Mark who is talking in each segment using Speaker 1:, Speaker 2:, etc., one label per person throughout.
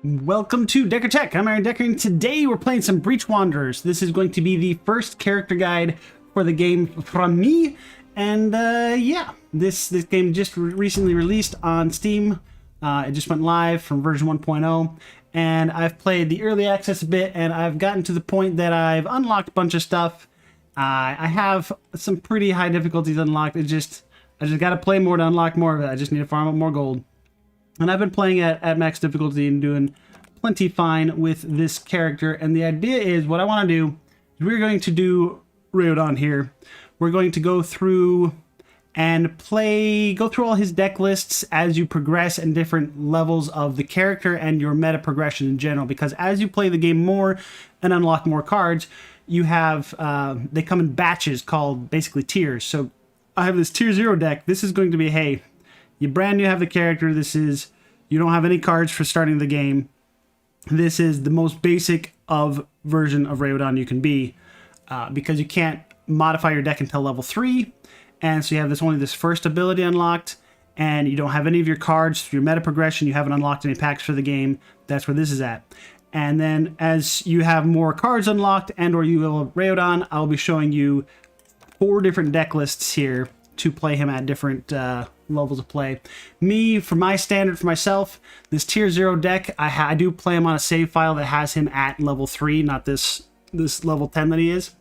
Speaker 1: Welcome to Decker Tech. I'm Aaron Decker, and today we're playing some Breaxh Wanderers. This is going to be the first character guide for the game from me, and yeah, this game just recently released on Steam. It just went live from version 1.0, and I've played the early access a bit, and I've gotten to the point that I've unlocked a bunch of stuff. I have some pretty high difficulties unlocked. I just got to play more to unlock more of it. I just need to farm up more gold. And I've been playing at max difficulty and doing plenty fine with this character. And the idea is, what I want to do is we're going to do Raodan here. We're going to go through and go through all his deck lists as you progress and different levels of the character and your meta progression in general. Because as you play the game more and unlock more cards, you have, they come in batches called basically tiers. So I have this tier 0 deck. This is going to be, hey, you brand new have the character. You don't have any cards for starting the game. This is the most basic version of Raodan you can be, because you can't modify your deck until level 3, and so you have only this first ability unlocked, and you don't have any of your cards for your meta progression. You haven't unlocked any packs for the game. That's where this is at. And then as you have more cards unlocked and/or you will Raodan, I'll be showing you 4 different deck lists here to play him at different levels of play. For my standard for myself, this tier 0 deck, I do play him on a save file that has him at level 3, not this level 10 that he is.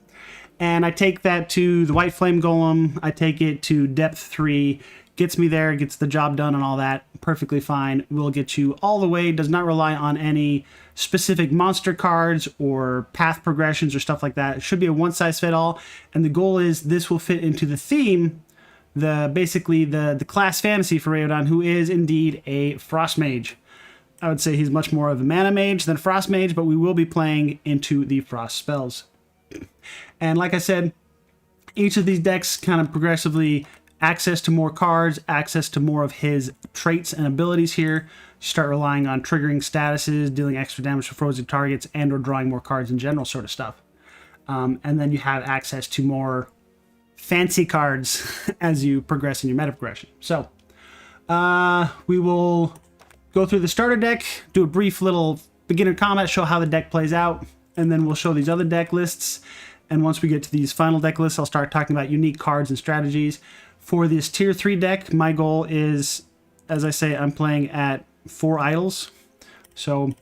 Speaker 1: And I take that to the White Flame Golem, I take it to depth 3, gets me there, gets the job done and all that, perfectly fine. Will get you all the way, does not rely on any specific monster cards or path progressions or stuff like that. It should be a one-size-fits-all, and the goal is this will fit into the theme, basically the class fantasy for Raodan, who is indeed a Frost Mage. I would say he's much more of a Mana Mage than Frost Mage, but we will be playing into the Frost spells. And like I said, each of these decks kind of progressively access to more cards, access to more of his traits and abilities here. You start relying on triggering statuses, dealing extra damage to frozen targets, and or drawing more cards in general sort of stuff. And then you have access to more fancy cards as you progress in your meta progression. So we will go through the starter deck, do a brief little beginner combat, show how the deck plays out, and then we'll show these other deck lists. And once we get to these final deck lists, I'll start talking about unique cards and strategies. For this tier 3 deck, my goal is, as I say, I'm playing at 4 idols. So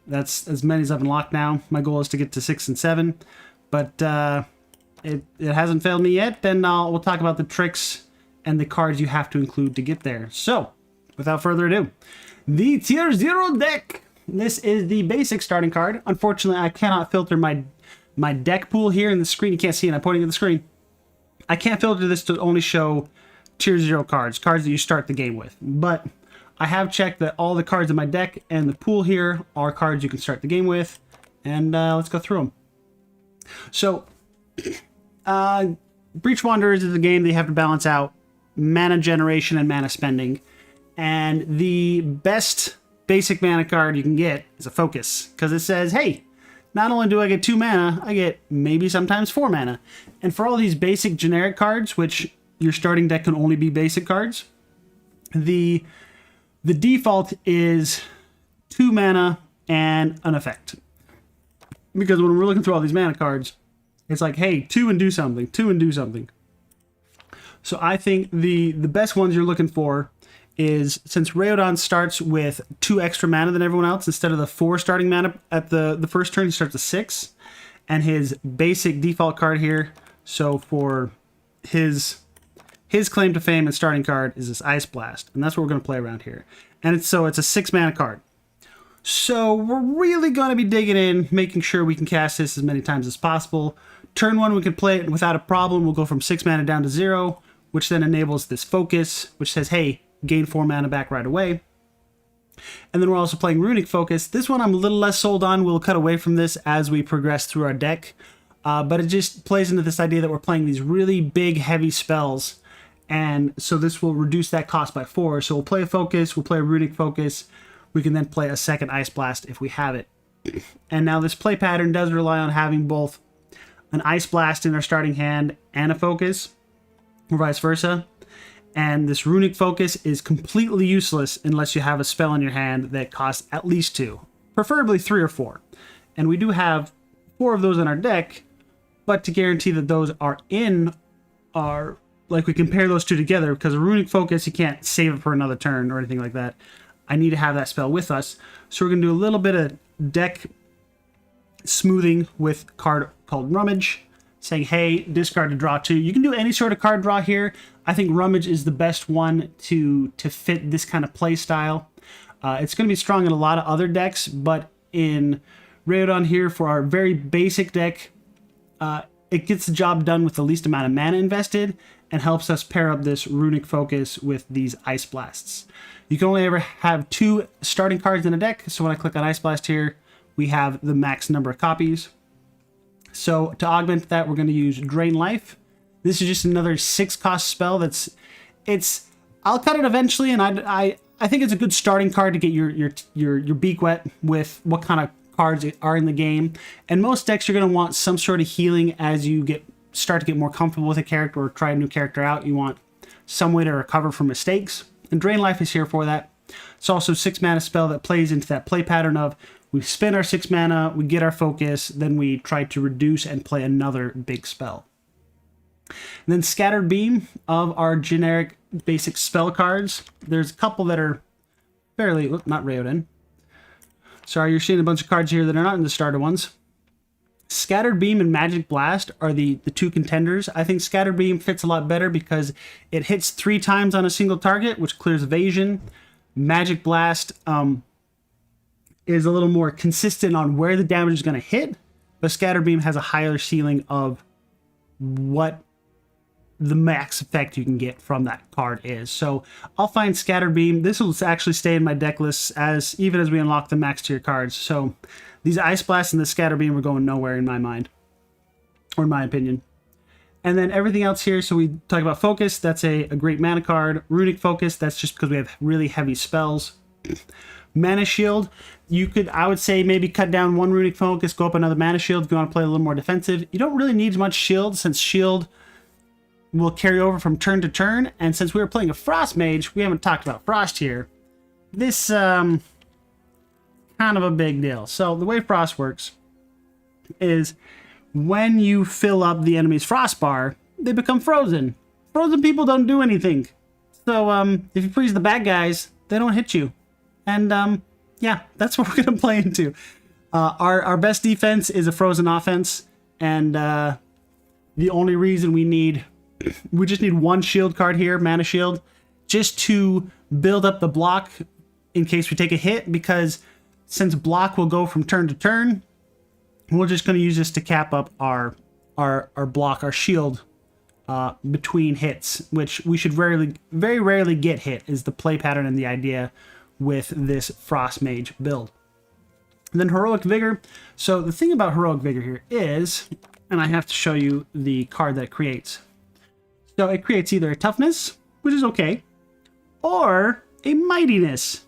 Speaker 1: that's as many as I've unlocked now. My goal is to get to 6 and 7. But it hasn't failed me yet, then we'll talk about the tricks and the cards you have to include to get there. So, without further ado, the Tier 0 deck. This is the basic starting card. Unfortunately, I cannot filter my deck pool here in the screen. You can't see it, I'm pointing at the screen. I can't filter this to only show Tier 0 cards that you start the game with. But I have checked that all the cards in my deck and the pool here are cards you can start the game with. And let's go through them. So, Breaxh Wanderers is a game that you have to balance out mana generation and mana spending. And the best basic mana card you can get is a Focus, because it says, hey, not only do I get 2 mana, I get maybe sometimes 4 mana. And for all these basic generic cards, which your starting deck can only be basic cards, the default is 2 mana and an effect. Because when we're looking through all these mana cards, it's like, hey, 2 and do something, 2 and do something. So I think the best ones you're looking for is, since Raodan starts with 2 extra mana than everyone else, instead of the 4 starting mana at the first turn, he starts with 6. And his basic default card here, so for his claim to fame and starting card is this Ice Blast. And that's what we're going to play around here. And it's a 6 mana card. So we're really going to be digging in, making sure we can cast this as many times as possible. Turn 1, we can play it without a problem. We'll go from 6 mana down to 0, which then enables this Focus, which says, hey, gain 4 mana back right away. And then we're also playing Runic Focus. This one I'm a little less sold on. We'll cut away from this as we progress through our deck. But it just plays into this idea that we're playing these really big, heavy spells. And so this will reduce that cost by 4. So we'll play a Focus, we'll play a Runic Focus. We can then play a second Ice Blast if we have it. And now this play pattern does rely on having both an Ice Blast in our starting hand and a Focus, or vice versa. And this Runic Focus is completely useless unless you have a spell in your hand that costs at least 2. preferably 3 or 4. And we do have 4 of those in our deck, but to guarantee that those are in our, like we compare those two together, because a Runic Focus, you can't save it for another turn or anything like that. I need to have that spell with us. So we're going to do a little bit of deck smoothing with a card called Rummage, saying, hey, discard to draw 2. You can do any sort of card draw here. I think Rummage is the best one to fit this kind of play style. It's going to be strong in a lot of other decks, but in Raodan here, for our very basic deck, it gets the job done with the least amount of mana invested and helps us pair up this Runic Focus with these Ice Blasts. You can only ever have 2 starting cards in a deck, so when I click on Ice Blast here, we have the max number of copies. So to augment that, we're going to use Drain Life. This is just another 6-cost spell I'll cut it eventually, and I think it's a good starting card to get your beak wet with what kind of cards are in the game. And most decks, you're going to want some sort of healing as you start to get more comfortable with a character or try a new character out. You want some way to recover from mistakes, and Drain Life is here for that. It's also a 6-mana spell that plays into that play pattern of we spend our 6 mana, we get our focus, then we try to reduce and play another big spell. And then Scattered Beam of our generic basic spell cards. There's a couple that are fairly, not Raodan. Sorry, you're seeing a bunch of cards here that are not in the starter ones. Scattered Beam and Magic Blast are the 2 contenders. I think Scattered Beam fits a lot better because it hits 3 times on a single target, which clears evasion. Magic Blast is a little more consistent on where the damage is going to hit, but Scattered Beam has a higher ceiling of what the max effect you can get from that card is. So I'll find Scattered Beam. This will actually stay in my deck lists even as we unlock the max tier cards. So these Ice Blasts and the Scattered Beam are going nowhere in my mind, or in my opinion. And then everything else here, so we talk about Focus, that's a great mana card. Runic Focus, that's just because we have really heavy spells. Mana Shield, I would say maybe cut down 1 Runic Focus, go up another Mana Shield if you want to play a little more defensive. You don't really need much Shield, since Shield will carry over from turn to turn, and since we were playing a Frost Mage, we haven't talked about Frost here. This, kind of a big deal. So the way Frost works is when you fill up the enemy's Frost bar, they become frozen. Frozen people don't do anything. So, if you freeze the bad guys, they don't hit you. And, yeah, that's what we're going to play into. Our best defense is a frozen offense, and the only reason we just need 1 shield card here, Mana Shield, just to build up the block in case we take a hit, because since block will go from turn to turn, we're just going to use this to cap up our block, our shield, between hits, which we should very rarely get hit, is the play pattern and the idea with this Frost Mage build. And then Heroic Vigor. So the thing about Heroic Vigor here is, and I have to show you the card that it creates. So it creates either a Toughness, which is okay, or a Mightiness.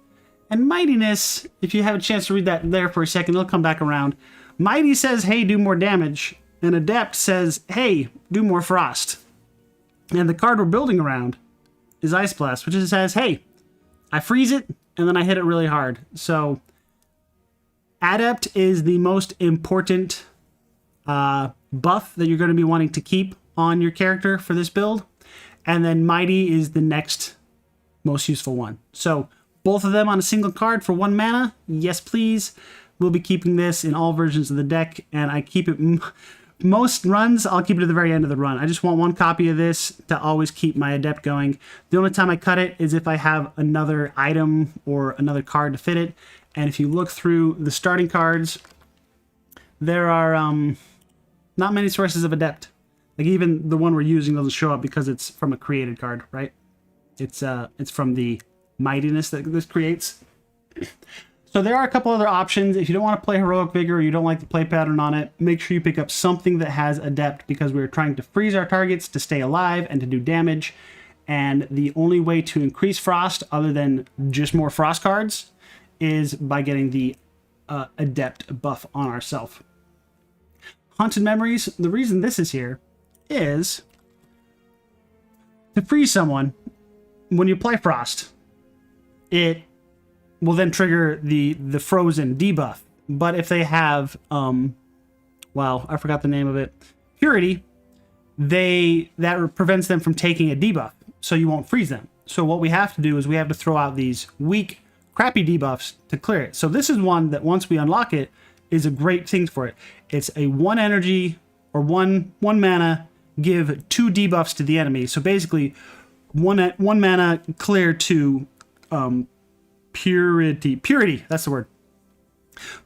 Speaker 1: And Mightiness, if you have a chance to read that there for a second, it'll come back around. Mighty says, hey, do more damage. And Adept says, hey, do more frost. And the card we're building around is Ice Blast, which says, hey, I freeze it, and then I hit it really hard. So Adept is the most important buff that you're going to be wanting to keep on your character for this build. And then Mighty is the next most useful one. So both of them on a single card for 1 mana. Yes, please. We'll be keeping this in all versions of the deck, and I keep it most runs. I'll keep it to the very end of the run. I just want 1 copy of this to always keep my Adept going. The only time I cut it is if I have another item or another card to fit it. And if you look through the starting cards, there are not many sources of Adept. Like even the one we're using doesn't show up because it's from a created card, right? It's from the Mightiness that this creates. So there are a couple other options. If you don't want to play Heroic Vigor or you don't like the play pattern on it, make sure you pick up something that has Adept, because we're trying to freeze our targets to stay alive and to do damage. And the only way to increase Frost, other than just more Frost cards, is by getting the Adept buff on ourselves. Haunted Memories, the reason this is here is to freeze someone. When you apply Frost, it will then trigger the frozen debuff. But if they have, well, I forgot the name of it, purity, that prevents them from taking a debuff, so you won't freeze them. So what we have to do is we have to throw out these weak, crappy debuffs to clear it. So this is one that once we unlock it, is a great thing for it. It's a 1 energy or one mana, give 2 debuffs to the enemy. So basically, one mana clear to purity. That's the word.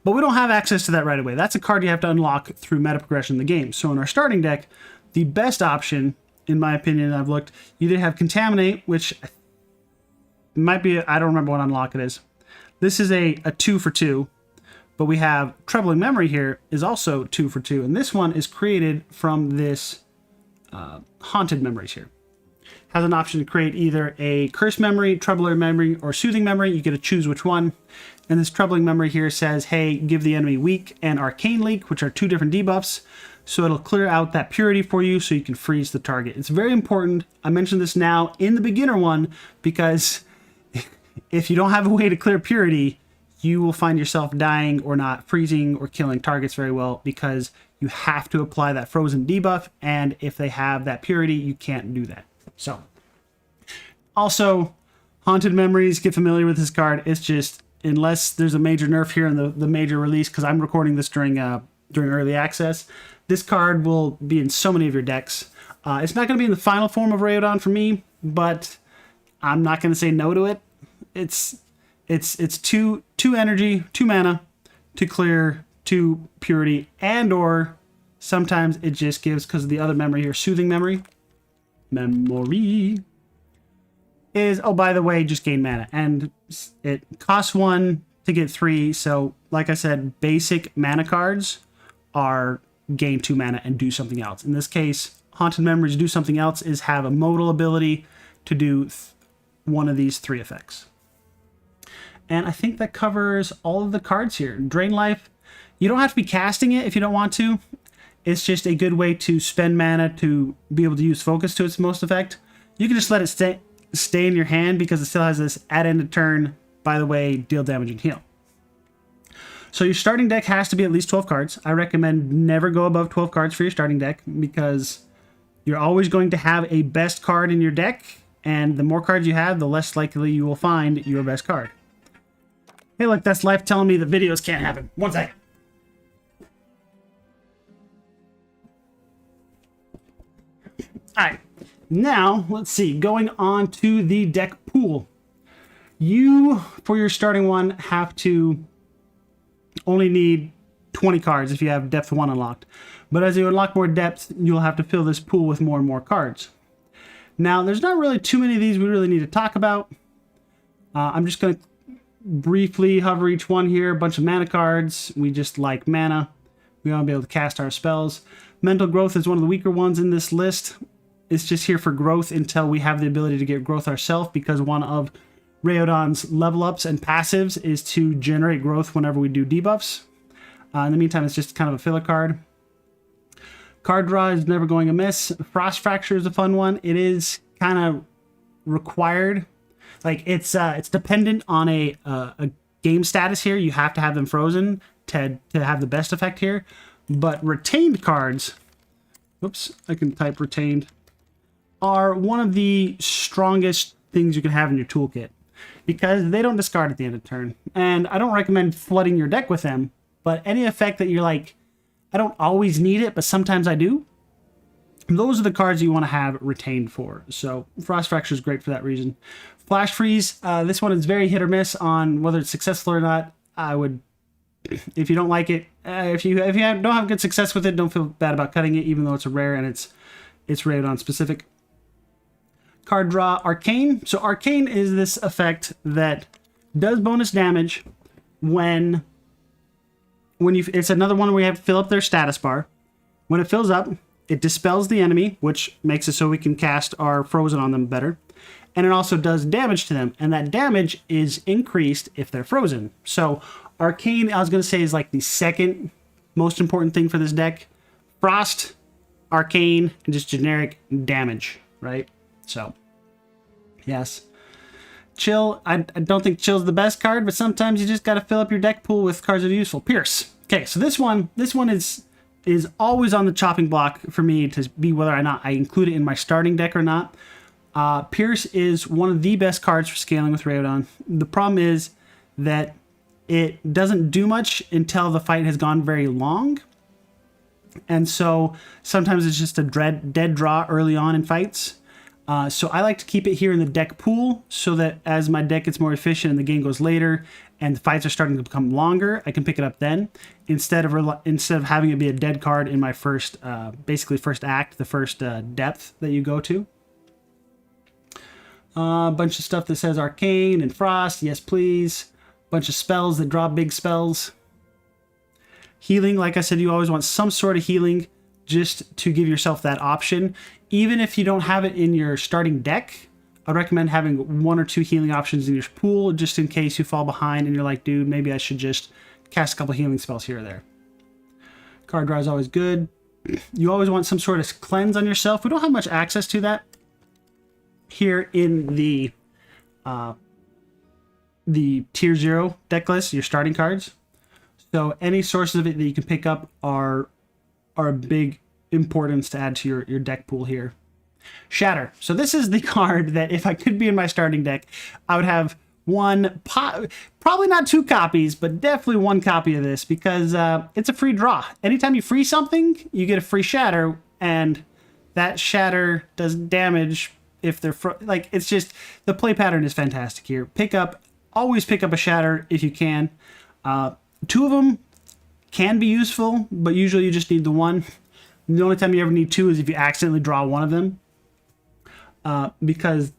Speaker 1: But we don't have access to that right away. That's a card you have to unlock through meta progression in the game. So in our starting deck, the best option, in my opinion, I've looked, you either have Contaminate, which might be, I don't remember what unlock it is. This is a 2 for 2, but we have Troubling Memory here is also 2 for 2, and this one is created from this Haunted Memories here. Has an option to create either a Cursed Memory, Troubling Memory, or Soothing Memory. You get to choose which one. And this Troubling Memory here says, hey, give the enemy Weak and Arcane Leak, which are 2 different debuffs. So it'll clear out that purity for you so you can freeze the target. It's very important. I mentioned this now in the beginner one because if you don't have a way to clear purity, you will find yourself dying or not freezing or killing targets very well because you have to apply that frozen debuff, and if they have that purity, you can't do that. So, also, Haunted Memories, get familiar with this card. It's just, unless there's a major nerf here in the major release, because I'm recording this during early access, this card will be in so many of your decks. It's not going to be in the final form of Raodan for me, but I'm not going to say no to it. It's 2 energy, 2 mana to clear 2 purity, and or sometimes it just gives, because of the other memory here, Soothing Memory. Memory is, oh, by the way, just gain mana, and it costs 1 to get 3. So like I said, basic mana cards are gain 2 mana and do something else. In this case, Haunted Memories do something else is have a modal ability to do one of these 3 effects. And I think that covers all of the cards here. Drain Life, you don't have to be casting it if you don't want to. It's just a good way to spend mana to be able to use focus to its most effect. You can just let it stay in your hand because it still has this at end of turn, by the way, deal damage and heal. So your starting deck has to be at least 12 cards. I recommend never go above 12 cards for your starting deck because you're always going to have a best card in your deck, and the more cards you have, the less likely you will find your best card. Hey, look, that's life telling me that videos can't happen. One second. Alright, now, let's see, going on to the deck pool. You, for your starting one, have to only need 20 cards if you have depth 1 unlocked. But as you unlock more depth, you'll have to fill this pool with more and more cards. Now, there's not really too many of these we really need to talk about. I'm just going to briefly hover each one here. A bunch of mana cards. We just like mana. We want to be able to cast our spells. Mental Growth is one of the weaker ones in this list. It's just here for growth until we have the ability to get growth ourselves, because one of Raodan's level ups and passives is to generate growth whenever we do debuffs. In the meantime, it's just kind of a filler card. Card draw is never going amiss. Frost Fracture is a fun one. It is kind of required. Like it's dependent on a game status here. You have to have them frozen to have the best effect here. But retained cards, whoops, I can type retained, are one of the strongest things you can have in your toolkit because they don't discard at the end of turn. And I don't recommend flooding your deck with them, but any effect that you're like, I don't always need it, but sometimes I do, those are the cards you want to have retained for. So Frost Fracture is great for that reason. Flash Freeze, this one is very hit or miss on whether it's successful or not. I would, if you don't like it, if you don't have good success with it, don't feel bad about cutting it, even though it's a rare and it's Raodan specific. Card draw, Arcane. So Arcane is this effect that does bonus damage when it's another one where we have to fill up their status bar. When it fills up, it dispels the enemy, which makes it so we can cast our frozen on them better. And it also does damage to them, and that damage is increased if they're frozen. So Arcane, I was going to say, is like the second most important thing for this deck. Frost, Arcane, and just generic damage, right? So, yes. Chill, I don't think Chill's the best card, but sometimes you just got to fill up your deck pool with cards that are useful. Pierce. Okay, so this one is always on the chopping block for me to be whether or not I include it in my starting deck or not. Pierce is one of the best cards for scaling with Raodan. The problem is that it doesn't do much until the fight has gone very long. And so sometimes it's just a dead draw early on in fights. So I like to keep it here in the deck pool so that as my deck gets more efficient and the game goes later and the fights are starting to become longer, I can pick it up then instead of having it be a dead card in my first, basically first act, the first depth that you go to. A bunch of stuff that says Arcane and Frost, yes please. Bunch of spells that draw big spells. Healing, like I said, you always want some sort of healing just to give yourself that option. Even if you don't have it in your starting deck, I recommend having 1 or 2 healing options in your pool just in case you fall behind and you're like, dude, maybe I should just cast a couple healing spells here or there. Card draw is always good. You always want some sort of cleanse on yourself. We don't have much access to that here in the Tier 0 deck list, your starting cards. So any sources of it that you can pick up are a big importance to add to your deck pool here. Shatter. So this is the card that if I could be in my starting deck, I would have probably not 2 copies, but definitely 1 copy of this because it's a free draw. Anytime you free something, you get a free Shatter, and that Shatter does damage if they're like, it's just, the play pattern is fantastic here. Always pick up a Shatter if you can. 2 of them can be useful, but usually you just need the 1. The only time you ever need 2 is if you accidentally draw 1 of them, because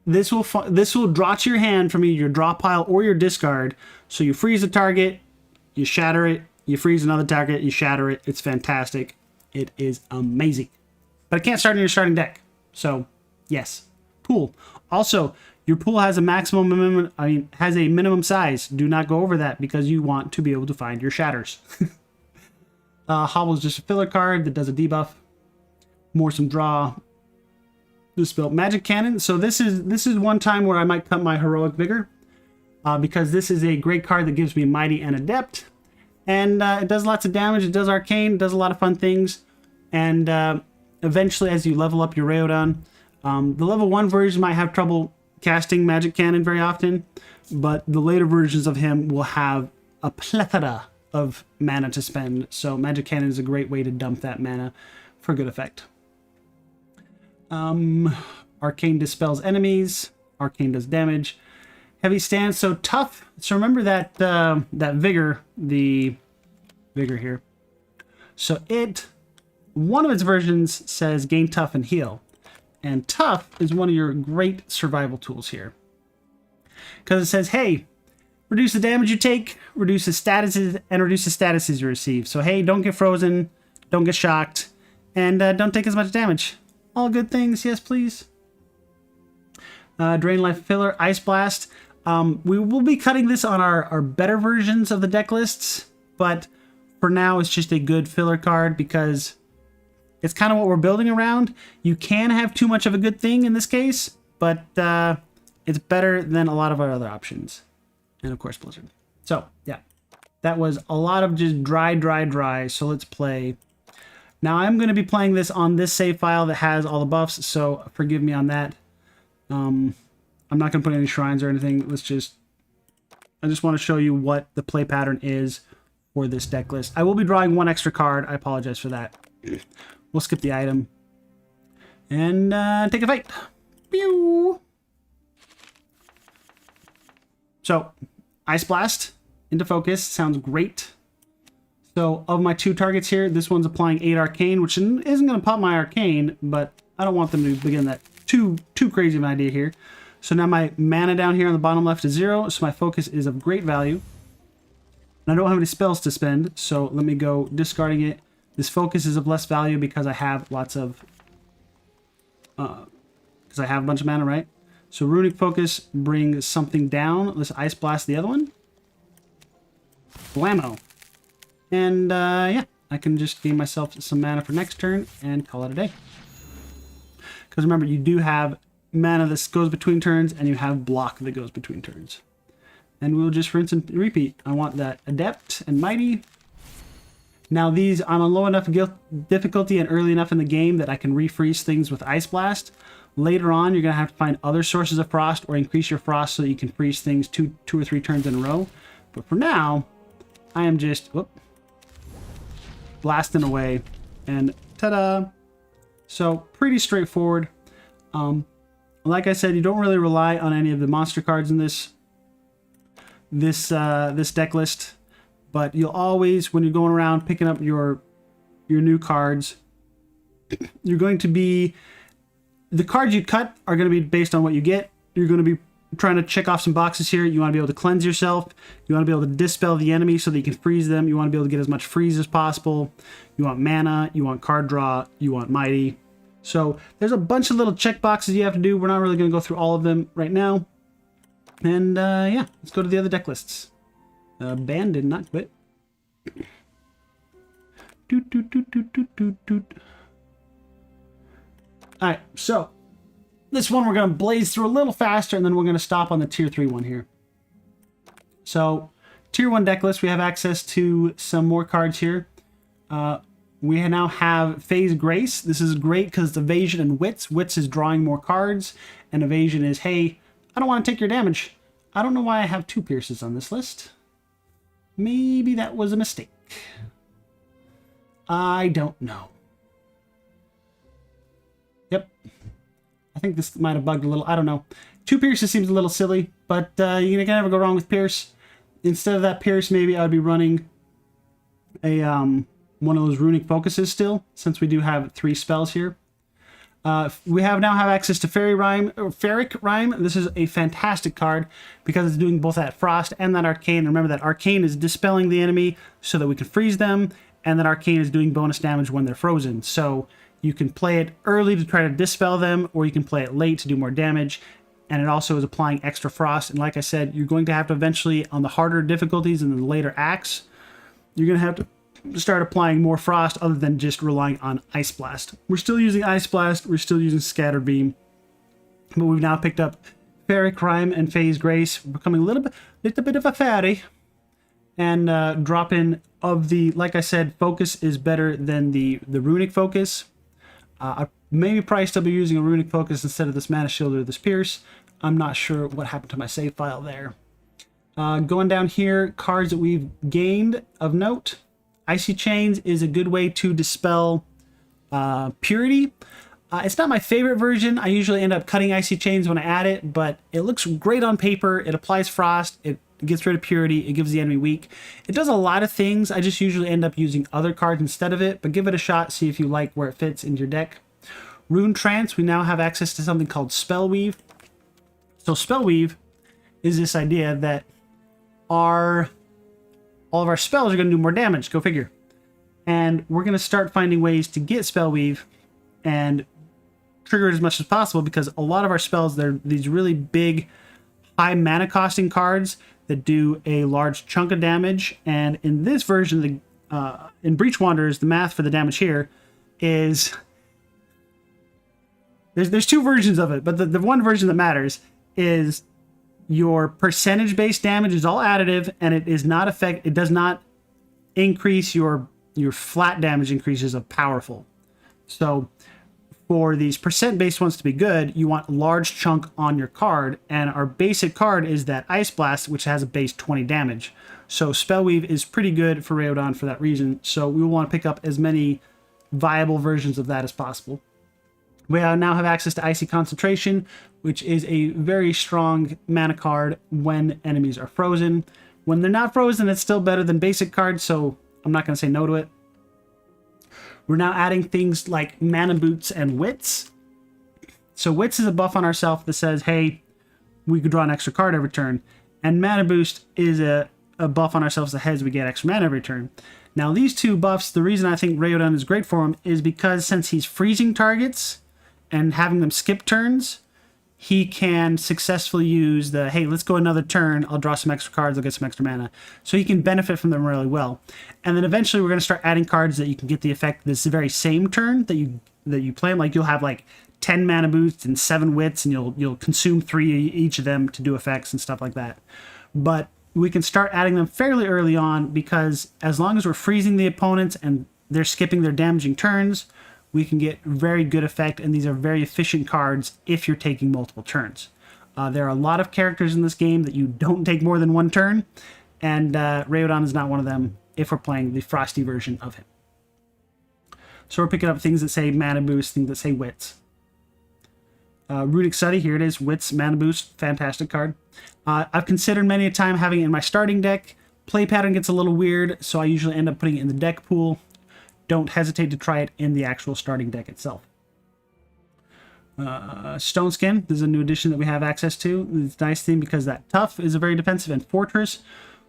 Speaker 1: this will draw to your hand from either your draw pile or your discard. So you freeze a target, you shatter it, you freeze another target, you shatter it. It's fantastic. It is amazing, but it can't start in your starting deck. So yes, pool. Also, your pool has a has a minimum size. Do not go over that because you want to be able to find your shatters. Hobble is just a filler card that does a debuff. Some draw. Dispel Magic Cannon. So this is one time where I might cut my Heroic Vigor because this is a great card that gives me Mighty and Adept, and it does lots of damage. It does Arcane. It does a lot of fun things, and eventually, as you level up your Raodan, the level 1 version might have trouble casting Magic Cannon very often, but the later versions of him will have a plethora of mana to spend. So Magic Cannon is a great way to dump that mana for good effect. Arcane dispels enemies. Arcane does damage. Heavy stance, so tough. So remember that that Vigor, the Vigor here. So one of its versions says gain tough and heal. And tough is one of your great survival tools here. Because it says, hey, reduce the damage you take, reduce the statuses, and reduce the statuses you receive. So hey, don't get frozen, don't get shocked, and don't take as much damage. All good things, yes please. Drain Life Filler, Ice Blast. We will be cutting this on our better versions of the deck lists, but for now it's just a good filler card because it's kind of what we're building around. You can have too much of a good thing in this case, but it's better than a lot of our other options. And of course, Blizzard. So, yeah. That was a lot of just dry. So let's play. Now, I'm going to be playing this on this save file that has all the buffs, so forgive me on that. I'm not going to put any shrines or anything. I just want to show you what the play pattern is for this deck list. I will be drawing 1 extra card. I apologize for that. We'll skip the item and take a fight. Pew! So, Ice Blast into focus sounds great. So, of my 2 targets here, this one's applying 8 Arcane, which isn't going to pop my Arcane, but I don't want them to begin that too crazy of an idea here. So now my mana down here on the bottom left is 0, so my focus is of great value. And I don't have any spells to spend, so let me go discarding it. This focus is of less value because I have lots of... because I have a bunch of mana, right? So Runic Focus brings something down. Let's Ice Blast the other one. Blammo. And yeah, I can just gain myself some mana for next turn and call it a day. Because remember, you do have mana that goes between turns, and you have block that goes between turns. And we'll just rinse and repeat. I want that Adept and Mighty. Now these, I'm on low enough difficulty and early enough in the game that I can refreeze things with Ice Blast. Later on, you're going to have to find other sources of frost or increase your frost so that you can freeze things two or three turns in a row. But for now, I am just blasting away, and ta-da! So pretty straightforward. Like I said, you don't really rely on any of the monster cards in this deck list, but you'll always, when you're going around picking up your new cards, you're going to be, the cards you cut are going to be based on what you get. You're going to be trying to check off some boxes here. You want to be able to cleanse yourself. You want to be able to dispel the enemy so that you can freeze them. You want to be able to get as much freeze as possible. You want mana. You want card draw. You want mighty. So there's a bunch of little check boxes you have to do. We're not really going to go through all of them right now. And yeah, let's go to the other deck lists. Ban did not quit. Doot, doot, doot, doot, doot, doot, doot. All right, so this one we're going to blaze through a little faster, and then we're going to stop on the tier 3 one here. So tier 1 deck list, we have access to some more cards here. We now have Phase Grace. This is great because it's evasion and wits. Wits is drawing more cards, and evasion is, hey, I don't want to take your damage. I don't know why I have 2 pierces on this list. Maybe that was a mistake. I don't know. Yep. I think this might have bugged a little. I don't know. 2 pierces seems a little silly, but you can never go wrong with pierce. Instead of that pierce, maybe I would be running a one of those runic focuses still, since we do have 3 spells here. We now have access to Ferric Rime. This is a fantastic card because it's doing both that Frost and that Arcane. Remember that Arcane is dispelling the enemy so that we can freeze them, and that Arcane is doing bonus damage when they're frozen. So you can play it early to try to dispel them, or you can play it late to do more damage. And it also is applying extra Frost. And like I said, you're going to have to eventually, on the harder difficulties and the later acts, you're going to have to start applying more Frost other than just relying on Ice Blast. We're still using Ice Blast, we're still using Scatter Beam, but we've now picked up Ferric Rime and Phase Grace, becoming a little bit of a fairy, and drop-in of the, like I said, Focus is better than the Runic Focus. I maybe probably still be using a Runic Focus instead of this Mana Shield or this Pierce. I'm not sure what happened to my save file there. Going down here, cards that we've gained of note. Icy Chains is a good way to dispel Purity. It's not my favorite version. I usually end up cutting Icy Chains when I add it, but it looks great on paper. It applies Frost. It gets rid of Purity. It gives the enemy weak. It does a lot of things. I just usually end up using other cards instead of it, but give it a shot. See if you like where it fits into your deck. Rune Trance, we now have access to something called Spellweave. So Spellweave is this idea that all of our spells are going to do more damage. Go figure. And we're going to start finding ways to get Spellweave and trigger it as much as possible, because a lot of our spells, they're these really big, high mana costing cards that do a large chunk of damage. And in this version, in Breaxh Wanderers, the math for the damage here is... There's 2 versions of it, but the one version that matters is your percentage-based damage is all additive, and it does not increase your flat damage increases of powerful. So for these percent-based ones to be good, you want a large chunk on your card, and our basic card is that Ice Blast, which has a base 20 damage. So Spellweave is pretty good for Raodan for that reason, so we will want to pick up as many viable versions of that as possible. We now have access to Icy Concentration, which is a very strong mana card when enemies are frozen. When they're not frozen, it's still better than basic cards, so I'm not going to say no to it. We're now adding things like Mana Boots and Wits. So Wits is a buff on ourselves that says, hey, we could draw an extra card every turn. And Mana Boost is a buff on ourselves that says we get extra mana every turn. Now these 2 buffs, the reason I think Raodan is great for him is because since he's freezing targets and having them skip turns, he can successfully use the, hey, let's go another turn, I'll draw some extra cards, I'll get some extra mana. So he can benefit from them really well. And then eventually we're going to start adding cards that you can get the effect this very same turn that you play them. Like you'll have like 10 mana boosts and 7 wits, and you'll consume 3 each of them to do effects and stuff like that. But we can start adding them fairly early on, because as long as we're freezing the opponents and they're skipping their damaging turns, we can get very good effect, and these are very efficient cards if you're taking multiple turns. There are a lot of characters in this game that you don't take more than 1 turn, and Raodan is not one of them if we're playing the Frosty version of him. So we're picking up things that say mana boost, things that say wits. Runic Study, here it is, wits, mana boost, fantastic card. I've considered many a time having it in my starting deck. Play pattern gets a little weird, so I usually end up putting it in the deck pool. Don't hesitate to try it in the actual starting deck itself. Stone Skin, this is a new addition that we have access to. It's a nice thing because that Tough is a very defensive, and Fortress.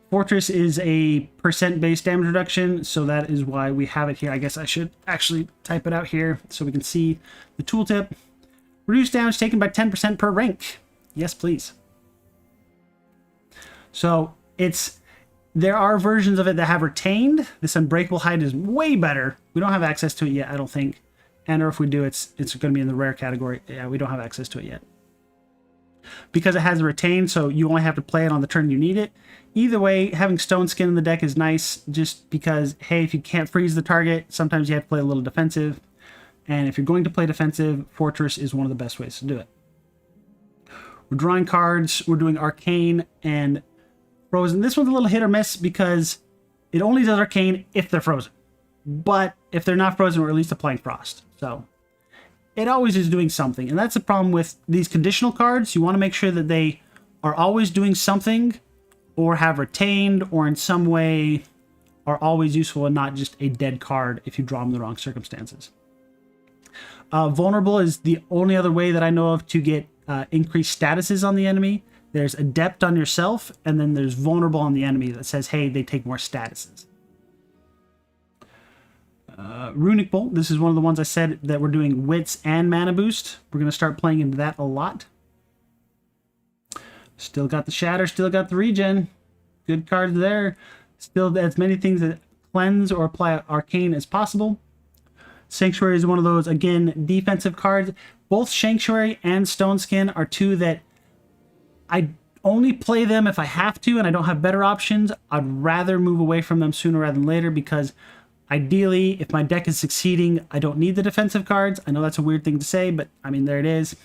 Speaker 1: Fortress is a percent-based damage reduction, so that is why we have it here. I guess I should actually type it out here so we can see the tooltip. Reduce damage taken by 10% per rank. Yes, please. So there are versions of it that have retained. This Unbreakable Hide is way better. We don't have access to it yet, I don't think. And or if we do, it's going to be in the rare category. Yeah, we don't have access to it yet. Because it has retained, so you only have to play it on the turn you need it. Either way, having Stone Skin in the deck is nice, just because, hey, if you can't freeze the target, sometimes you have to play a little defensive. And if you're going to play defensive, Fortress is one of the best ways to do it. We're drawing cards. We're doing Arcane and Frozen. This one's a little hit or miss because it only does Arcane if they're frozen. But if they're not frozen, we're at least applying Frost. So it always is doing something. And that's the problem with these conditional cards. You want to make sure that they are always doing something, or have retained, or in some way are always useful and not just a dead card if you draw them in the wrong circumstances. Vulnerable is the only other way that I know of to get increased statuses on the enemy. There's Adept on yourself, and then there's Vulnerable on the enemy that says, hey, they take more statuses. Runic Bolt, this is one of the ones I said that we're doing wits and mana boost. We're going to start playing into that a lot. Still got the Shatter, still got the regen. Good cards there. Still as many things that cleanse or apply Arcane as possible. Sanctuary is one of those, again, defensive cards. Both Sanctuary and Stone Skin are two that I only play them if I have to and I don't have better options. I'd rather move away from them sooner rather than later, because ideally, if my deck is succeeding, I don't need the defensive cards. I know that's a weird thing to say, but I mean, there it is.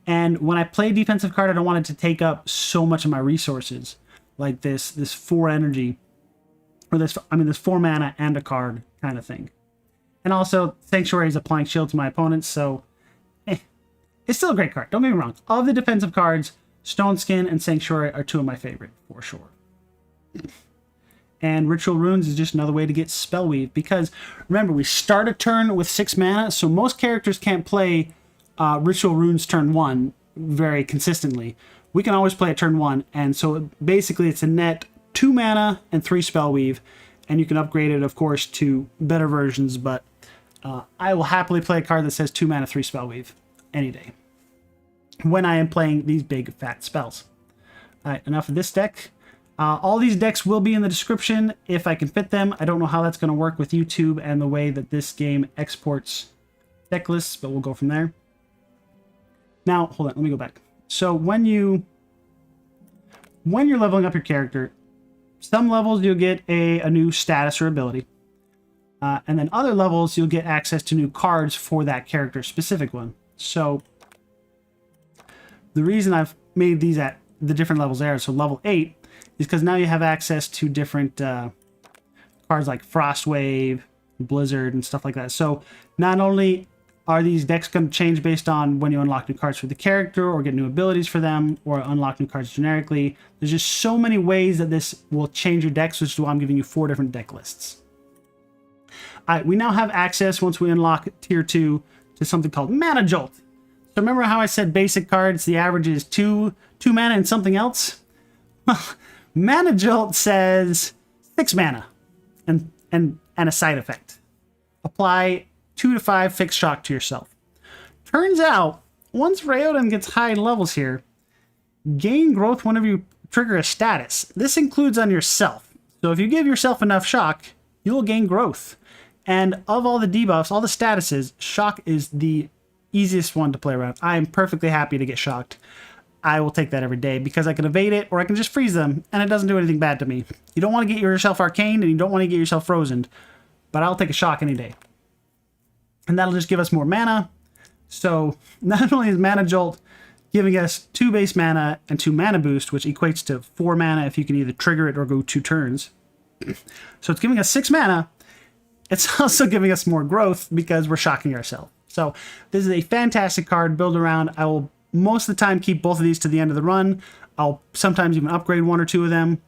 Speaker 1: And when I play a defensive card, I don't want it to take up so much of my resources, like this 4 energy, or this 4 mana and a card kind of thing. And also, Sanctuary is applying shield to my opponents, so it's still a great card. Don't get me wrong. Of the defensive cards, Stone Skin and Sanctuary are 2 of my favorite, for sure. And Ritual Runes is just another way to get Spellweave, because remember, we start a turn with 6 mana, so most characters can't play Ritual Runes turn 1 very consistently. We can always play at turn 1, and so basically it's a net 2 mana and 3 Spellweave, and you can upgrade it, of course, to better versions, but I will happily play a card that says 2 mana, 3 Spellweave any day when I am playing these big, fat spells. Alright, enough of this deck. All these decks will be in the description if I can fit them. I don't know how that's going to work with YouTube and the way that this game exports deck lists, but we'll go from there. Now, hold on, let me go back. So when you're leveling up your character, some levels you'll get a new status or ability. And then other levels you'll get access to new cards for that character, specific one. So the reason I've made these at the different levels there, so level 8, is because now you have access to different cards like Frostwave, Blizzard, and stuff like that. So not only are these decks going to change based on when you unlock new cards for the character, or get new abilities for them, or unlock new cards generically, there's just so many ways that this will change your decks, which is why I'm giving you 4 different deck lists. Alright, we now have access, once we unlock Tier 2, to something called Mana Jolt. So remember how I said basic cards, the average is 2 mana and something else? Well, Mana Jolt says 6 mana and a side effect. Apply 2 to 5 fixed shock to yourself. Turns out, once Raodan gets high levels here, gain growth whenever you trigger a status. This includes on yourself. So if you give yourself enough shock, you'll gain growth. And of all the debuffs, all the statuses, shock is the easiest one to play around. I am perfectly happy to get shocked. I will take that every day because I can evade it or I can just freeze them and it doesn't do anything bad to me. You don't want to get yourself Arcane and you don't want to get yourself frozen, but I'll take a shock any day. And that'll just give us more mana. So not only is Mana Jolt giving us 2 base mana and 2 mana boost, which equates to 4 mana if you can either trigger it or go 2 turns. So it's giving us 6 mana. It's also giving us more growth because we're shocking ourselves. So this is a fantastic card, build around. I will most of the time keep both of these to the end of the run. I'll sometimes even upgrade 1 or 2 of them,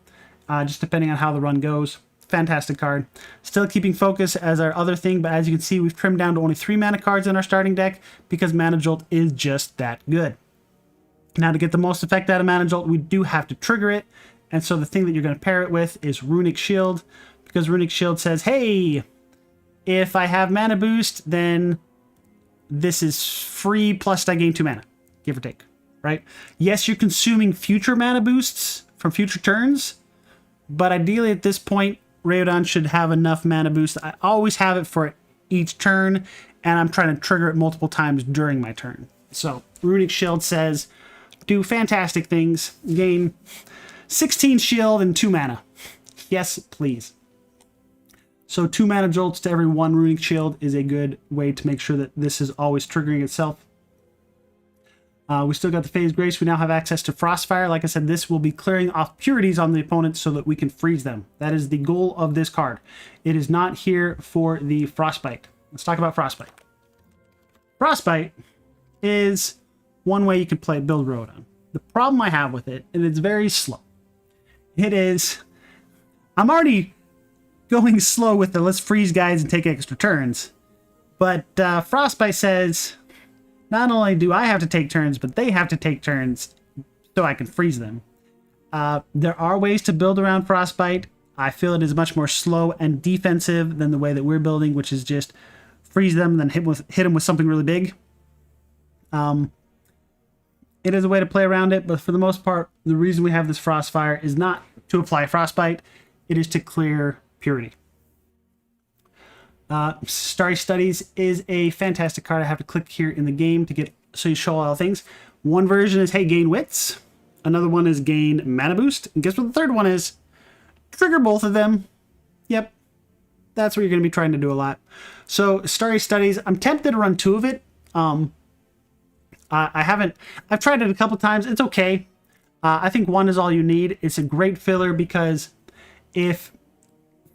Speaker 1: just depending on how the run goes. Fantastic card. Still keeping focus as our other thing, but as you can see, we've trimmed down to only 3 mana cards in our starting deck because Mana Jolt is just that good. Now, to get the most effect out of Mana Jolt, we do have to trigger it, and so the thing that you're going to pair it with is Runic Shield, because Runic Shield says, hey, if I have mana boost, then this is free plus I gain 2 mana. Give or take, right? Yes, you're consuming future mana boosts from future turns, but ideally at this point, Raodan should have enough mana boost. I always have it for each turn, and I'm trying to trigger it multiple times during my turn. So Runic Shield says, do fantastic things, gain 16 shield and 2 mana. Yes, please. So 2 mana jolts to every 1 Runic Shield is a good way to make sure that this is always triggering itself. We still got the Phase Grace. We now have access to Frostfire. Like I said, this will be clearing off purities on the opponent so that we can freeze them. That is the goal of this card. It is not here for the Frostbite. Let's talk about Frostbite. Frostbite is one way you can build Raodan. The problem I have with it, and it's very slow. It is, I'm already going slow with the let's freeze guys and take extra turns. But Frostbite says, not only do I have to take turns, but they have to take turns so I can freeze them. There are ways to build around Frostbite. I feel it is much more slow and defensive than the way that we're building, which is just freeze them and then hit them with something really big. It is a way to play around it, but for the most part, the reason we have this Frostfire is not to apply Frostbite. It is to clear purity. Starry Studies is a fantastic card. I have to click here in the game to get so you show all the things. One version is, hey, gain Wits. Another one is gain mana boost. And guess what the third one is? Trigger both of them. Yep. That's what you're going to be trying to do a lot. So Starry Studies, I'm tempted to run 2 of it. I've tried it a couple times. It's okay. I think 1 is all you need. It's a great filler because if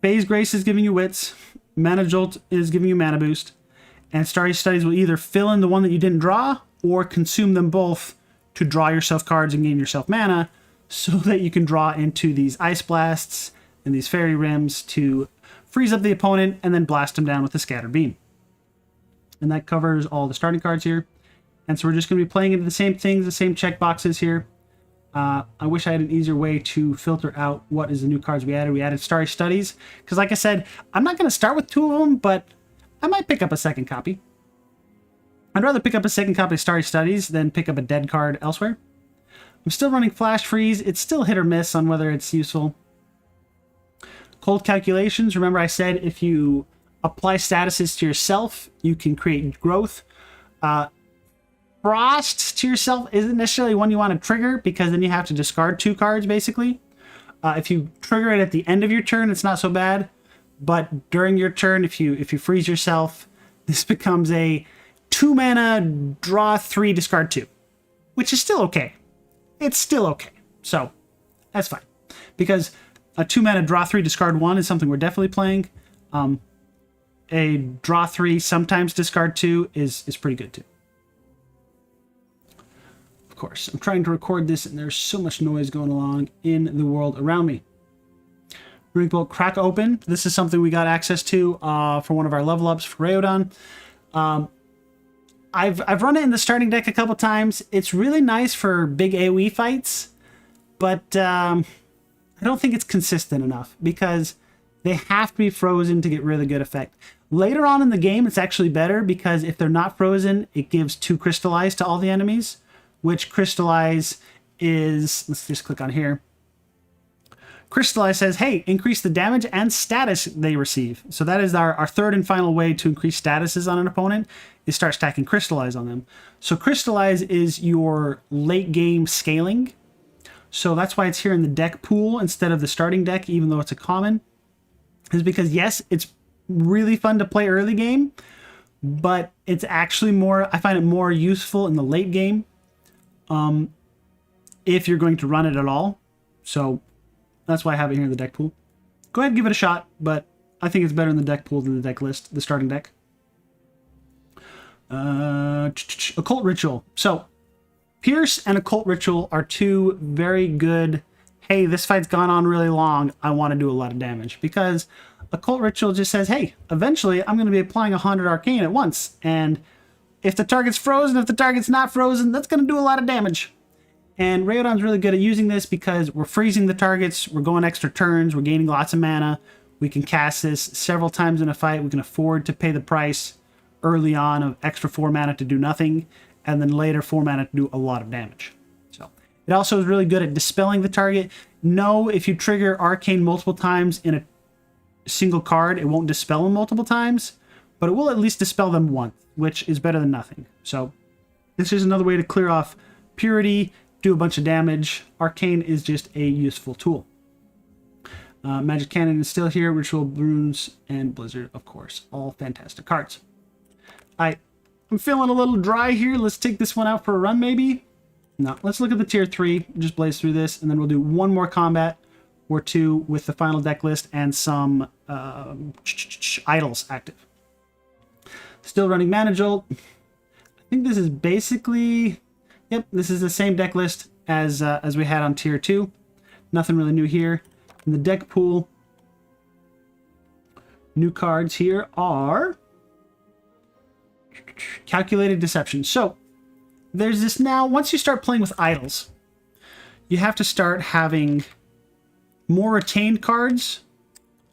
Speaker 1: Phase Grace is giving you Wits, Mana Jolt is giving you mana boost, and Starry Studies will either fill in the one that you didn't draw or consume them both to draw yourself cards and gain yourself mana so that you can draw into these Ice Blasts and these Fairy Rims to freeze up the opponent and then blast them down with a Scatter Beam. And that covers all the starting cards here. And so we're just going to be playing into the same things, the same check boxes here. I wish I had an easier way to filter out what is the new cards we added. We added Starry Studies, because like I said, I'm not going to start with 2 of them, but I might pick up a second copy. I'd rather pick up a second copy of Starry Studies than pick up a dead card elsewhere. I'm still running Flash Freeze. It's still hit or miss on whether it's useful. Cold Calculations. Remember I said if you apply statuses to yourself, you can create growth. Frost to yourself isn't necessarily one you want to trigger because then you have to discard 2 cards basically. If you trigger it at the end of your turn, it's not so bad. But during your turn, if you freeze yourself, this becomes a 2 mana, draw 3, discard 2, which is still okay. It's still okay. So that's fine because a 2 mana, draw 3, discard 1 is something we're definitely playing. A draw 3, sometimes discard 2 is pretty good too. Course. I'm trying to record this and there's so much noise going along in the world around me. Runic Bolt Crack Open. This is something we got access to for one of our level ups for Raodan. I've run it in the starting deck a couple times. It's really nice for big AoE fights, but I don't think it's consistent enough because they have to be frozen to get really good effect. Later on in the game, it's actually better because if they're not frozen, it gives 2 Crystallize to all the enemies, which Crystallize is, let's just click on here. Crystallize says, hey, increase the damage and status they receive. So that is our third and final way to increase statuses on an opponent, is start stacking Crystallize on them. So Crystallize is your late game scaling. So that's why it's here in the deck pool instead of the starting deck, even though it's a common. Is because, yes, it's really fun to play early game, but it's actually more, I find it more useful in the late game if you're going to run it at all. So that's why I have it here in the deck pool. Go ahead and give it a shot, but I think it's better in the deck pool than the deck list, the starting deck. Occult Ritual. So Pierce and Occult Ritual are two very good, hey, this fight's gone on really long, I want to do a lot of damage. Because Occult Ritual just says, hey, eventually I'm going to be applying 100 Arcane at once. And if the target's frozen, if the target's not frozen, that's going to do a lot of damage. And Raodan's really good at using this because we're freezing the targets, we're going extra turns, we're gaining lots of mana. We can cast this several times in a fight. We can afford to pay the price early on of extra 4 mana to do nothing, and then later 4 mana to do a lot of damage. So it also is really good at dispelling the target. No, if you trigger Arcane multiple times in a single card, it won't dispel them multiple times, but it will at least dispel them once, which is better than nothing. So this is another way to clear off Purity, do a bunch of damage. Arcane is just a useful tool. Magic Cannon is still here. Ritual Runes and Blizzard, of course. All fantastic cards. I'm feeling a little dry here. Let's take this one out for a run, maybe? No, let's look at the tier 3. Just blaze through this, and then we'll do one more combat or two with the final deck list and some idols active. Still running Mana Jolt. I think this is basically... Yep, this is the same deck list as we had on tier 2. Nothing really new here. In the deck pool, new cards here are Calculated Deception. So there's this now, once you start playing with idols, you have to start having more retained cards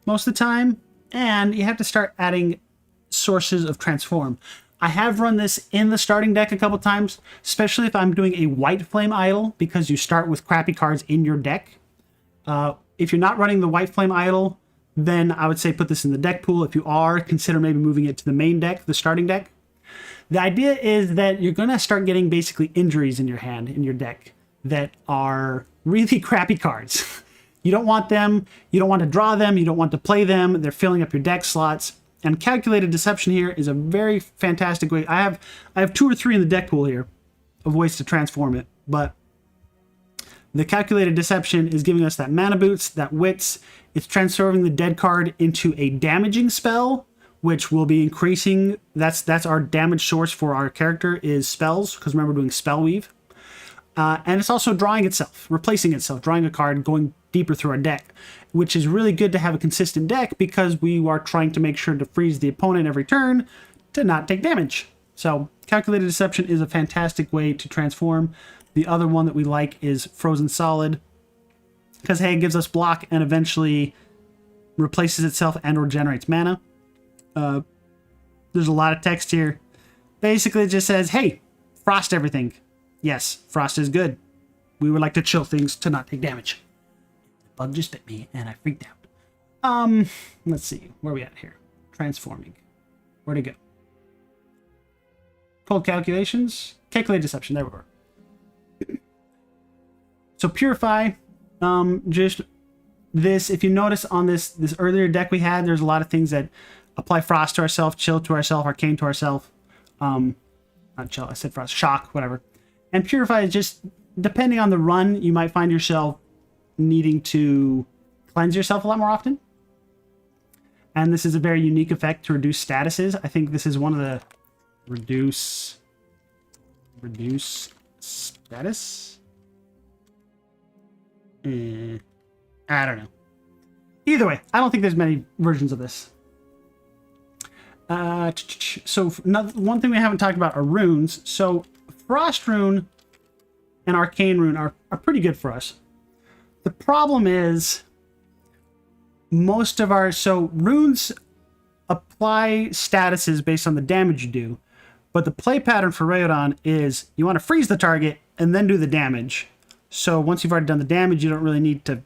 Speaker 1: most of the time, and you have to start adding sources of transform. I have run this in the starting deck a couple times, especially if I'm doing a White Flame Idol, because you start with crappy cards in your deck. If you're not running the White Flame Idol, then I would say put this in the deck pool. If you are, consider maybe moving it to the main deck, the starting deck. The idea is that you're going to start getting basically injuries in your hand, in your deck, that are really crappy cards. You don't want them, you don't want to draw them, you don't want to play them, they're filling up your deck slots. And Calculated Deception here is a very fantastic way. I have 2 or 3 in the deck pool here of ways to transform it, but the Calculated Deception is giving us that mana boots, that wits. It's transforming the dead card into a damaging spell, which will be increasing. That's our damage source for our character is spells, because remember, we're doing Spellweave. And it's also drawing itself, replacing itself, drawing a card, going deeper through our deck, which is really good to have a consistent deck because we are trying to make sure to freeze the opponent every turn to not take damage. So Calculated Deception is a fantastic way to transform. The other one that we like is Frozen Solid, because hey, it gives us block and eventually replaces itself and or generates mana. There's a lot of text here. Basically, it just says, hey, frost everything. Yes, frost is good. We would like to chill things to not take damage. The bug just bit me and I freaked out. Let's see, where are we at here? Transforming. Where'd it go? Cold Calculations. Calculated Deception, there we were. So Purify, just this, if you notice on this earlier deck we had, there's a lot of things that apply frost to ourselves, chill to ourselves, arcane to ourselves. Not chill, I said frost, shock, whatever. And Purify is just, depending on the run, you might find yourself needing to cleanse yourself a lot more often. And this is a very unique effect to reduce statuses. I think this is one of the reduce status. I don't know. Either way, I don't think there's many versions of this. So one thing we haven't talked about are runes. So Frost Rune and Arcane Rune are pretty good for us. The problem is most of our... So runes apply statuses based on the damage you do. But the play pattern for Raodan is you want to freeze the target and then do the damage. So once you've already done the damage, you don't really need to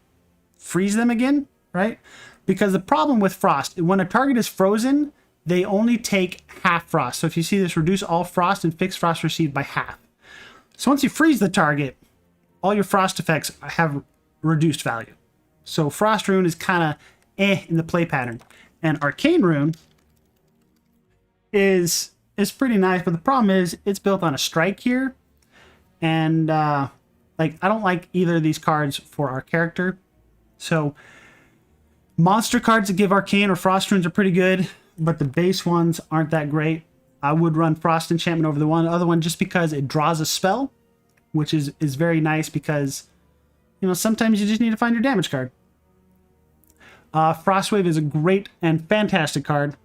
Speaker 1: freeze them again, right? Because the problem with frost, when a target is frozen, they only take half frost. So if you see this, reduce all frost and fix frost received by half. So once you freeze the target, all your frost effects have reduced value. So Frost Rune is kind of in the play pattern. And Arcane Rune is pretty nice, but the problem is it's built on a strike here. And like, I don't like either of these cards for our character. So monster cards that give Arcane or Frost Runes are pretty good, but the base ones aren't that great. I would run Frost Enchantment over the other one just because it draws a spell, which is very nice because, you know, sometimes you just need to find your damage card. Frostwave is a great and fantastic card.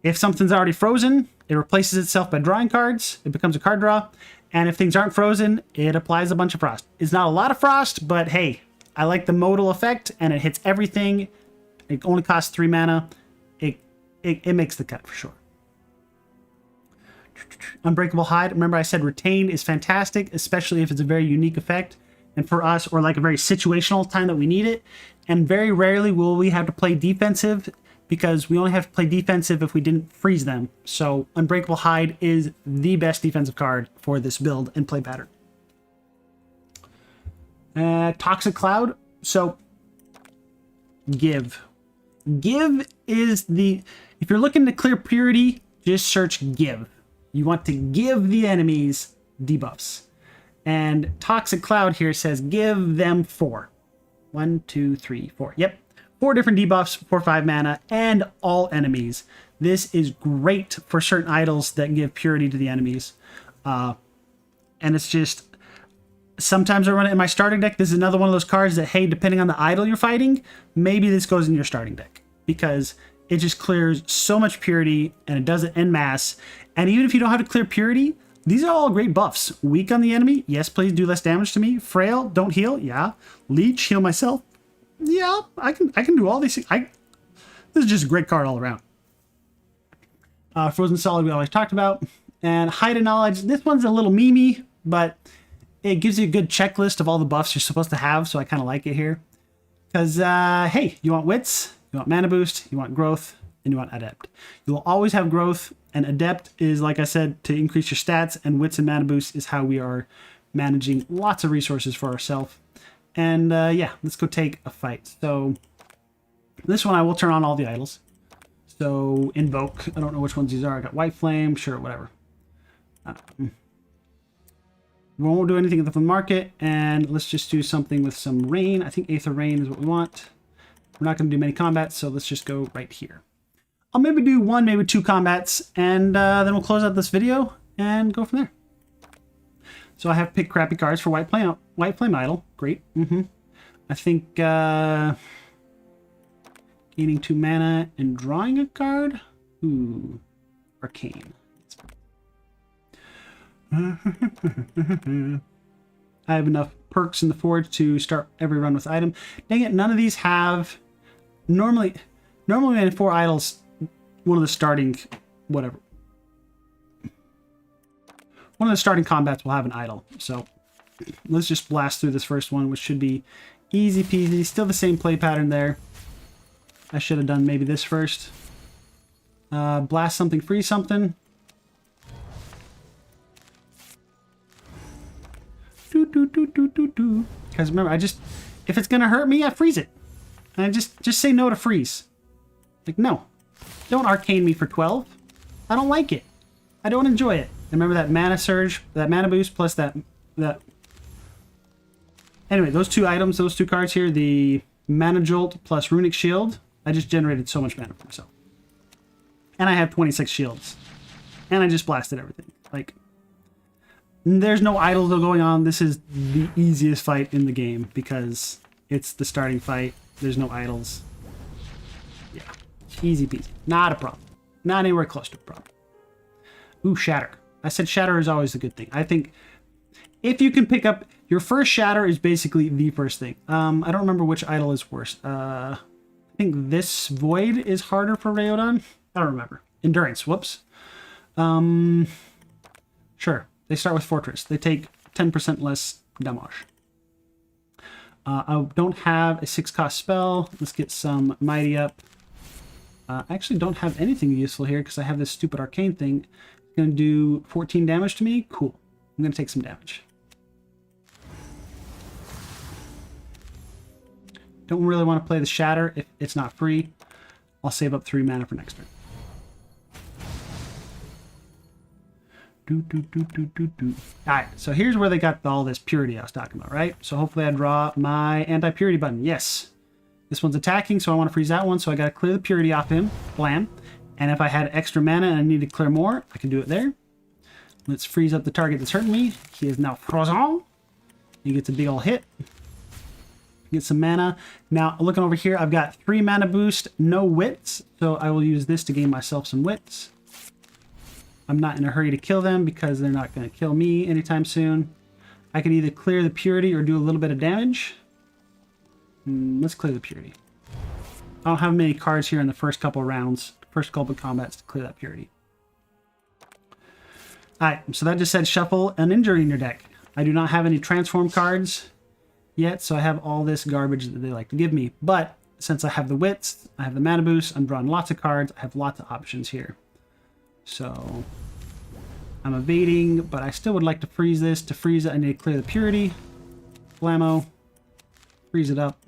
Speaker 1: If something's already frozen, it replaces itself by drawing cards. It becomes a card draw. And if things aren't frozen, it applies a bunch of frost. It's not a lot of frost, but hey, I like the modal effect, and it hits everything. It only costs 3 mana. It makes the cut for sure. Unbreakable Hide. Remember I said Retain is fantastic, especially if it's a very unique effect. And for us, or like a very situational time that we need it. And very rarely will we have to play defensive, because we only have to play defensive if we didn't freeze them. So Unbreakable Hide is the best defensive card for this build and play pattern. Toxic Cloud. So Give. Give is the... If you're looking to clear purity, just search Give. You want to give the enemies debuffs. And Toxic Cloud here says give them 4. 1, 2, 3, 4. Yep. 4 different debuffs for 5 mana and all enemies. This is great for certain idols that give purity to the enemies. And it's just... Sometimes I run it in my starting deck. This is another one of those cards that, hey, depending on the idol you're fighting, maybe this goes in your starting deck. Because it just clears so much purity, and it does it en masse. And even if you don't have to clear purity, these are all great buffs. Weak on the enemy. Yes, please do less damage to me. Frail, don't heal. Yeah. Leech, heal myself. Yeah, I can do all these things. This is just a great card all around. Frozen Solid we always talked about. And Hide of Knowledge. This one's a little memey, but it gives you a good checklist of all the buffs you're supposed to have, so I kind of like it here. Because, hey, you want Wits, you want Mana Boost, you want Growth, and you want Adept. You will always have Growth, and Adept is, like I said, to increase your stats, and Wits and Mana Boost is how we are managing lots of resources for ourselves. And, yeah, let's go take a fight. So, this one I will turn on all the idols. So, Invoke. I don't know which ones these are. I got White Flame. Sure, whatever. We won't do anything with the market, and let's just do something with some rain. I think Aether Rain is what we want. We're not going to do many combats, so let's just go right here. I'll maybe do 1, maybe 2 combats, and then we'll close out this video and go from there. So I have picked crappy cards for White Flame Idol. Great. I think gaining 2 mana and drawing a card. Ooh, Arcane. I have enough perks in the forge to start every run with item. Dang it, none of these have... Normally in 4 idols, one of the starting... Whatever. One of the starting combats will have an idol. So, let's just blast through this first one, which should be easy peasy. Still the same play pattern there. I should have done maybe this first. Blast something, freeze something. Because remember, if it's gonna hurt me, I freeze it. And I just say no to freeze. Like, no. Don't arcane me for 12. I don't like it. I don't enjoy it. Remember that mana surge, that mana boost, plus that... Anyway, those 2 items, those 2 cards here, the Mana Jolt plus Runic Shield, I just generated so much mana for myself. And I have 26 shields. And I just blasted everything. Like... There's no idle going on. This is the easiest fight in the game because it's the starting fight. There's no idols. Yeah. Easy peasy. Not a problem. Not anywhere close to a problem. Ooh, Shatter. I said Shatter is always a good thing. I think if you can pick up... Your first Shatter is basically the first thing. I don't remember which idol is worse. I think this Void is harder for Raodan. I don't remember. Endurance. Whoops. Sure. They start with Fortress. They take 10% less damage. I don't have a 6-cost spell. Let's get some Mighty up. I actually don't have anything useful here because I have this stupid Arcane thing. It's going to do 14 damage to me. Cool. I'm going to take some damage. Don't really want to play the Shatter if it's not free. I'll save up 3 mana for next turn. Alright, so here's where they got all this purity I was talking about, right? So hopefully I draw my anti-purity button. Yes. This one's attacking, so I want to freeze that one, so I got to clear the purity off him. Blam. And if I had extra mana and I need to clear more, I can do it there. Let's freeze up the target that's hurting me. He is now frozen. He gets a big ol' hit. Get some mana. Now, looking over here, I've got 3 mana boost, no wits, so I will use this to gain myself some wits. I'm not in a hurry to kill them because they're not going to kill me anytime soon. I can either clear the purity or do a little bit of damage. Let's clear the purity. I don't have many cards here in the first couple of rounds, first couple of combats to clear that purity. Alright, so that just said shuffle an injury in your deck. I do not have any transform cards yet, so I have all this garbage that they like to give me. But since I have the wits, I have the mana boost, I'm drawing lots of cards, I have lots of options here. So I'm evading, but I still would like to freeze this. To freeze it, I need to clear the purity. Blammo. Freeze it up.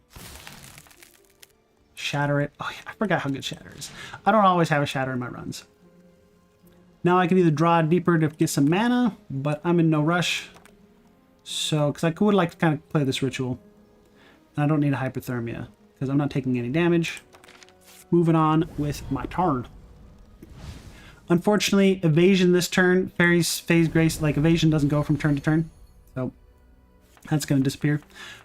Speaker 1: Shatter it. Oh yeah, I forgot how good Shatter is. I don't always have a Shatter in my runs. Now I can either draw deeper to get some mana, but I'm in no rush. So, because I would like to kind of play this ritual. And I don't need a hypothermia, because I'm not taking any damage. Moving on with my turn. Unfortunately, evasion this turn, Fairy's Phase Grace, like evasion doesn't go from turn to turn. So, that's going to disappear.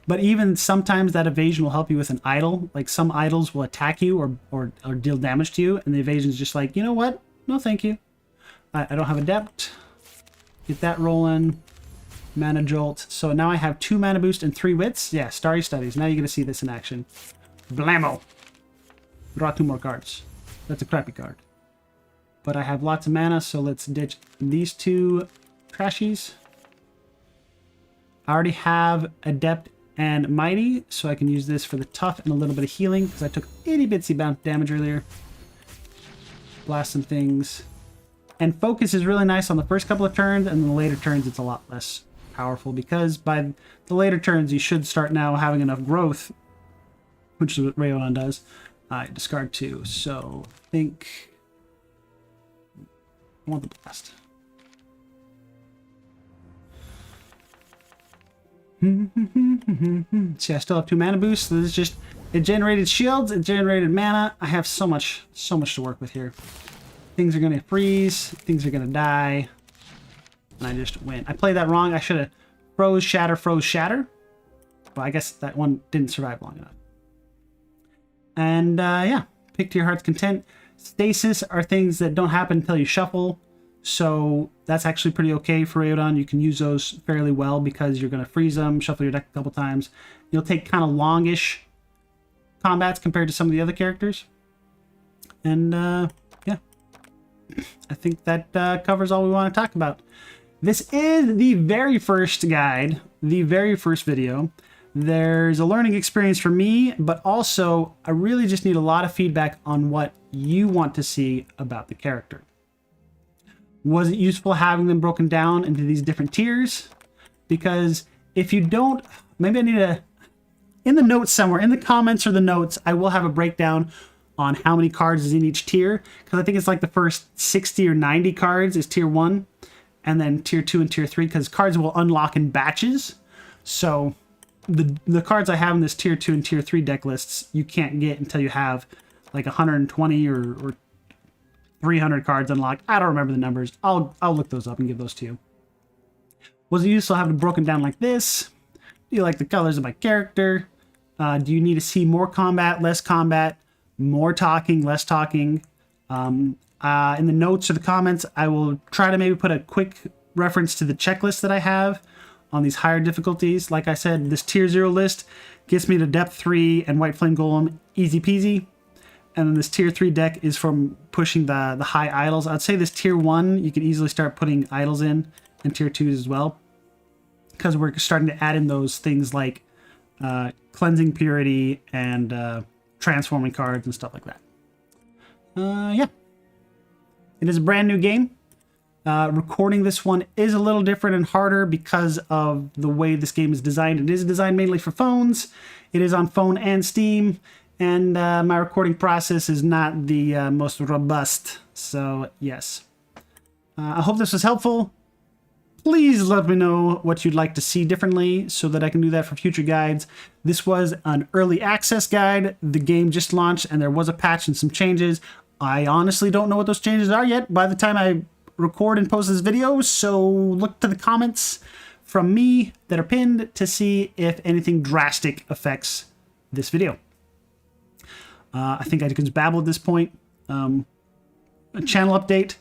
Speaker 1: But even sometimes that evasion will help you with an idol. Like some idols will attack you or deal damage to you, and the evasion is just like, you know what? No, thank you. I don't have Adept. Get that rolling. Mana Jolt. So now I have 2 mana boost and 3 wits. Yeah, Starry Studies. Now you're going to see this in action. Blammo. Draw 2 more cards. That's a crappy card. But I have lots of mana, so let's ditch these 2 trashies. I already have Adept and Mighty, so I can use this for the tough and a little bit of healing, because I took itty bitsy bounce damage earlier. Blast some things. And Focus is really nice on the first couple of turns, and in the later turns it's a lot less powerful, because by the later turns you should start now having enough growth, which is what Raodan does. I discard 2, so I think I want the blast. See, I still have 2 mana boosts. So this is just, it generated shields, it generated mana. I have so much to work with here. Things are going to freeze, things are going to die, and I just win. I played that wrong. I should have froze, shatter. Well, I guess that one didn't survive long enough. And yeah, pick to your heart's content. Stasis are things that don't happen until you shuffle, so that's actually pretty okay for Raodan. You can use those fairly well because you're going to freeze them, shuffle your deck a couple times. You'll take kind of longish combats compared to some of the other characters. And yeah, I think that covers all we want to talk about. This is the very first guide, the very first video. There's a learning experience for me, but also I really just need a lot of feedback on what you want to see about the character. Was it useful having them broken down into these different tiers? Because if you don't, maybe I need to, in the notes somewhere, in the comments or the notes, I will have a breakdown on how many cards is in each tier. Because I think it's like the first 60 or 90 cards is tier 1, and then tier 2 and tier 3, because cards will unlock in batches. So the cards I have in this tier 2 and tier 3 deck lists, you can't get until you have like 120 or 300 cards unlocked. I don't remember the numbers. I'll look those up and give those to you. Was it useful having it broken down like this? Do you like the colors of my character? Do you need to see more combat, less combat, more talking, less talking? In the notes or the comments, I will try to maybe put a quick reference to the checklist that I have on these higher difficulties. Like I said, this tier 0 list gets me to depth 3 and White Flame Golem easy peasy. And then this tier 3 deck is from pushing the high idols. I'd say this tier 1, you can easily start putting idols in, and tier 2s as well. Because we're starting to add in those things like cleansing purity and transforming cards and stuff like that. Yeah. It is a brand new game. Recording this one is a little different and harder because of the way this game is designed. It is designed mainly for phones. It is on phone and Steam, and my recording process is not the most robust. So, yes. I hope this was helpful. Please let me know what you'd like to see differently so that I can do that for future guides. This was an early access guide. The game just launched and there was a patch and some changes. I honestly don't know what those changes are yet by the time I record and post this video, so look to the comments from me that are pinned to see if anything drastic affects this video. I think I can just babble at this point. A channel update.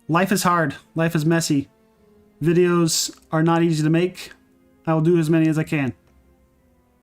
Speaker 1: Life is hard. Life is messy. Videos are not easy to make. I will do as many as I can.